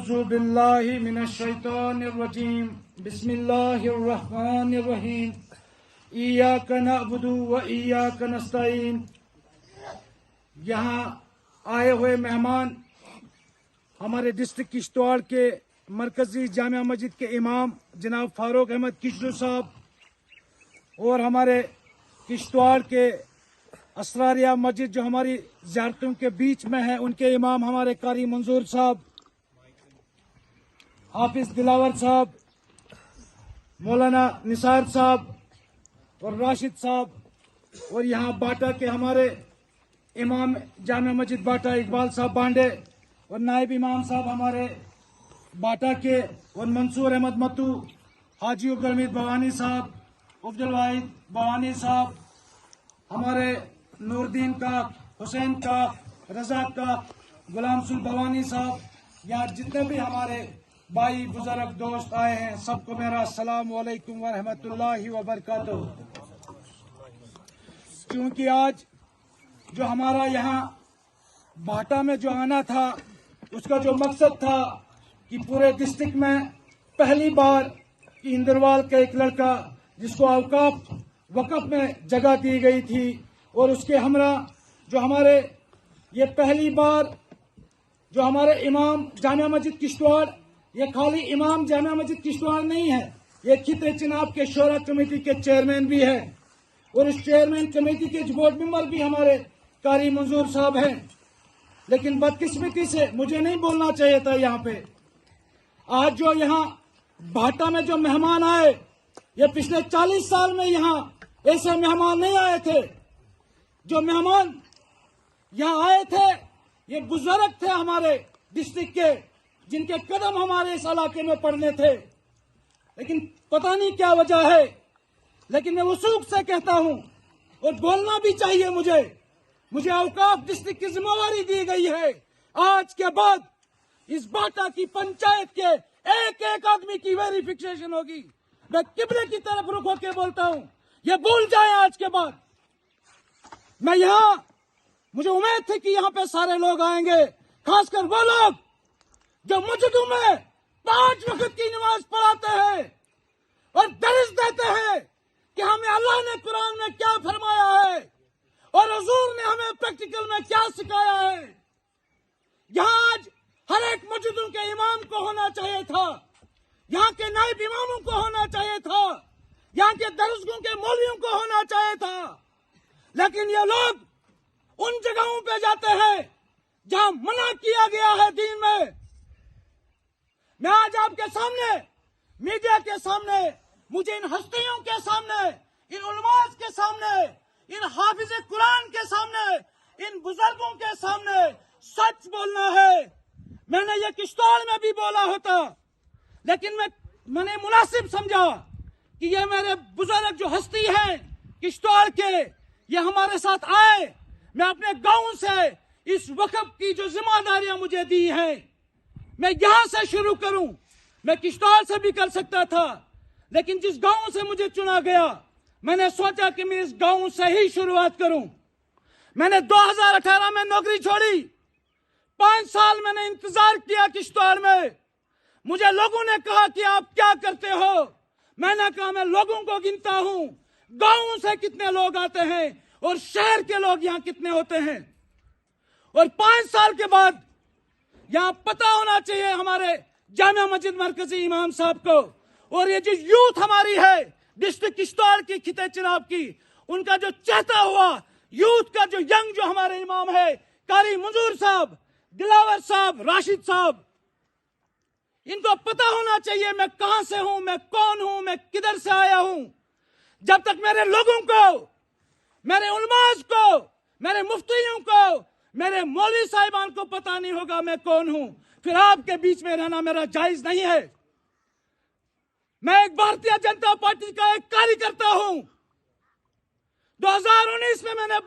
أعوذ بالله من الشيطان الرجيم بسم الله الرحمن الرحيم إياك نعبد وإياك نستعين. यहाँ आए हुए मेहमान हमारे डिस्ट्रिक्ट किश्तवाड़ के मरकजी जामिया मस्जिद के इमाम जनाब फारूक अहमद किशरू साहब और हमारे किश्तवाड़ के असरारिया मस्जिद जो हमारी ज़ियारतों के बीच में है उनके इमाम हमारे कारी मंजूर साहब, हाफिज दिलावर साहब, मौलाना निसार साहब और राशिद साहब, और यहाँ बाटा के हमारे इमाम जामिया मस्जिद बाटा इकबाल साहब बांडे और नायब इमाम साहब हमारे बाटा के, और मंसूर अहमद मतू, हाजी उगरमीद भवानी साहब, अब्दुल वाहिद भवानी साहब, हमारे नूरदीन का, हुसैन का, रजा का, गुलाम सुल भवानी साहब, यहाँ जितने भी हमारे भाई बुजुर्ग दोस्त आए हैं सबको मेरा अस्सलाम वालेकुम व रहमतुल्लाहि व बरकातुहू। क्योंकि आज जो हमारा यहाँ बाटा में जो आना था उसका जो मकसद था कि पूरे डिस्ट्रिक्ट में पहली बार कि इंदरवाल का एक लड़का जिसको औकाफ वक़फ़ में जगह दी गई थी और उसके हमरा जो हमारे ये पहली बार जो हमारे इमाम जामिया मस्जिद किश्तवाड़, ये खाली इमाम जामिया मस्जिद किश्तवाड़ नहीं है, ये खिते चिनाब के शोरा कमेटी के चेयरमैन भी है और इस चेयरमैन कमेटी के बोर्ड मेंबर भी हमारे कारी मंजूर साहब हैं। लेकिन बदकिस्मती से मुझे नहीं बोलना चाहिए था यहाँ पे। आज जो यहाँ बाटा में जो मेहमान आए, ये पिछले 40 साल में यहाँ ऐसे मेहमान नहीं आए थे। जो मेहमान यहाँ आए थे ये बुजुर्ग थे हमारे डिस्ट्रिक्ट के, जिनके कदम हमारे इस इलाके में पड़ने थे, लेकिन पता नहीं क्या वजह है। लेकिन मैं वसूख से कहता हूँ और बोलना भी चाहिए, मुझे औकाफ डिस्ट्रिक्ट की जिम्मेवारी दी गई है। आज के बाद इस बाटा की पंचायत के एक एक आदमी की वेरिफिकेशन होगी। मैं किबले की तरफ रुख होकर बोलता हूँ, ये भूल जाए आज के बाद। मैं यहाँ, मुझे उम्मीद थी कि यहाँ पे सारे लोग आएंगे, खासकर वो लोग जो मस्जिदों में 5 वक्त की नमाज पढ़ाते हैं और दर्ज देते हैं कि हमें अल्लाह ने कुरान में क्या फरमाया है और हुजूर ने हमें प्रैक्टिकल में क्या सिखाया है। यहाँ आज हर एक मस्जिदों के इमाम को होना चाहिए था, यहाँ के नायब इमामों को होना चाहिए था, यहाँ के दरसगों के मौलवियों को होना चाहिए था। लेकिन ये लोग उन जगहों पे जाते हैं जहां मना किया गया है दीन में। मैं आज आपके सामने, मीडिया के सामने, मुझे इन हस्तियों के सामने, इन उलमास के सामने, इन हाफिज कुरान के सामने, इन बुजुर्गों के सामने सच बोलना है। मैंने ये किश्तवाड़ में भी बोला होता, लेकिन मैंने मुनासिब समझा कि ये मेरे बुजुर्ग जो हस्ती हैं किश्तवाड़ के, ये हमारे साथ आए। मैं अपने गांव से इस वक़्फ़ की जो जिम्मेदारियां मुझे दी हैं, मैं यहां से शुरू करूं। मैं किश्तवाड़ से भी कर सकता था, लेकिन जिस गांव से मुझे चुना गया, मैंने सोचा कि मैं इस गांव से ही शुरुआत करूं। मैंने 2018 में नौकरी छोड़ी, 5 साल मैंने इंतजार किया किश्तवाड़ में। मुझे लोगों ने कहा कि आप क्या करते हो? मैंने कहा मैं लोगों को गिनता हूं, गांव से कितने लोग आते हैं और शहर के लोग यहाँ कितने होते हैं। और 5 साल के बाद यहाँ पता होना चाहिए हमारे जामिया मस्जिद मरकजी इमाम साहब को, और ये जो यूथ हमारी है डिस्ट्रिक्ट किश्तवाड़ की, खिते चिनाब की, उनका जो चहता हुआ यूथ का जो यंग जो हमारे इमाम है कारी मंजूर साहब, दिलावर साहब, राशिद साहब, इनको पता होना चाहिए मैं कहां से हूं, मैं कौन हूं, मैं किधर से आया हूं। जब तक मेरे लोगों को, मेरे उलमास को, मेरे मुफ्तियों को, मेरे मौलवी साहिबान को पता नहीं होगा मैं कौन हूं, फिर आपके बीच में रहना मेरा जायज नहीं है। मैं एक भारतीय जनता पार्टी का एक कार्यकर्ता हूं। 2019 में मैंने